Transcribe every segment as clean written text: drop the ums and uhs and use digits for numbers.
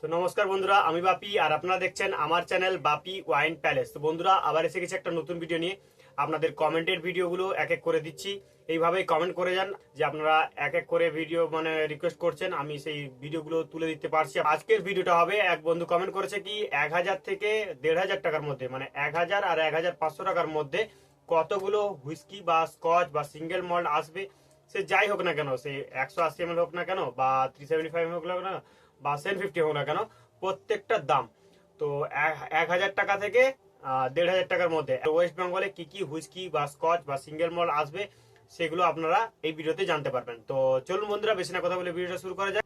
তো নমস্কার বন্ধুরা, আমি বাপি আর আপনারা দেখছেন আমার চ্যানেল বাপি ওয়াইন প্যালেস। তো বন্ধুরা, আবার এসে গেছে একটা নতুন ভিডিও নিয়ে। আপনাদের কমেন্টের ভিডিওগুলো এক এক করে দিচ্ছি, এইভাবেই কমেন্ট করে যান যে আপনারা এক এক করে ভিডিও রিকোয়েস্ট করছেন, আমি সেই ভিডিওগুলো তুলে দিতে পারছি। আজকের ভিডিওটা হবে, এক বন্ধু কমেন্ট করেছে কি 1000 থেকে 1500 টাকার মধ্যে, মানে 1000 আর 1500 টাকার মধ্যে কতগুলো হুইস্কি বা স্কচ বা সিঙ্গেল মল্ট আসবে, সে যাই হোক না কেন, সে 180 ml হোক না কেন বা 375 হোক না কেন বা 750 হোক না কেন, প্রত্যেকটার দাম তো 1000 টাকা থেকে 1500 টাকার মধ্যে ওয়েস্ট বেঙ্গলে কি কি হুইস্কি বা স্কচ বা সিঙ্গেল মল্ট আসবে সেগুলো আপনারা এই ভিডিওতে জানতে পারবেন। তো চলুন বন্ধুরা, বেশি না কথা বলে ভিডিওটা শুরু করা যাক।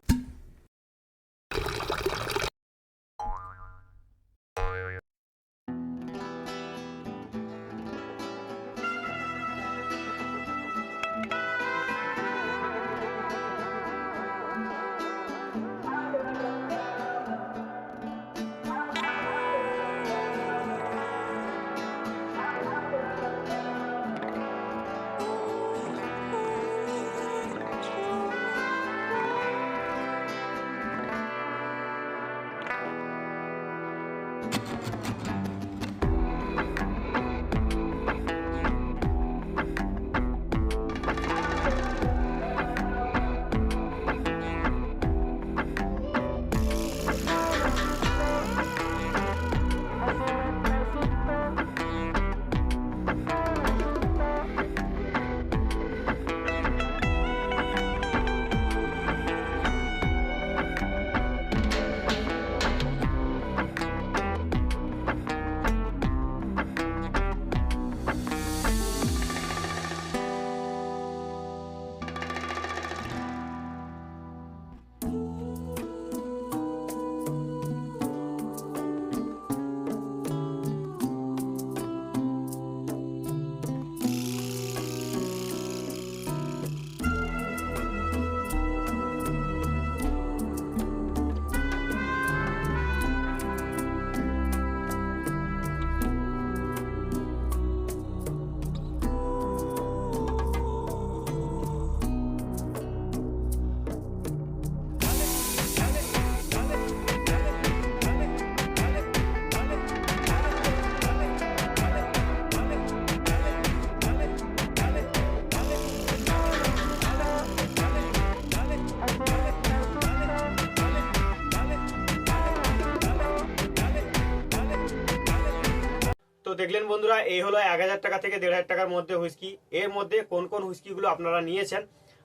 তো দেখলেন বন্ধুরা, এই হলো 1000 টাকা থেকে 1500 টাকার মধ্যে হুইস্কি। এর মধ্যে কোন কোন হুইস্কিগুলো আপনারা নিয়েছেন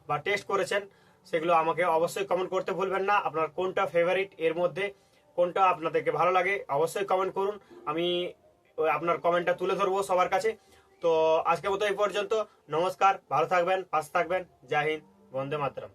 বা টেস্ট করেছেন সেগুলো আমাকে অবশ্যই কমেন্ট করতে ভুলবেন না। আপনার কোনটা ফেভারিট, এর মধ্যে কোনটা আপনাদেরকে ভালো লাগে অবশ্যই কমেন্ট করুন, আমি আপনার কমেন্টটা তুলে ধরবো সবার কাছে। তো আজকের মতো এই পর্যন্ত, নমস্কার, ভালো থাকবেন, পাশে থাকবেন, জয় হিন্দ, বন্দে মাতরম।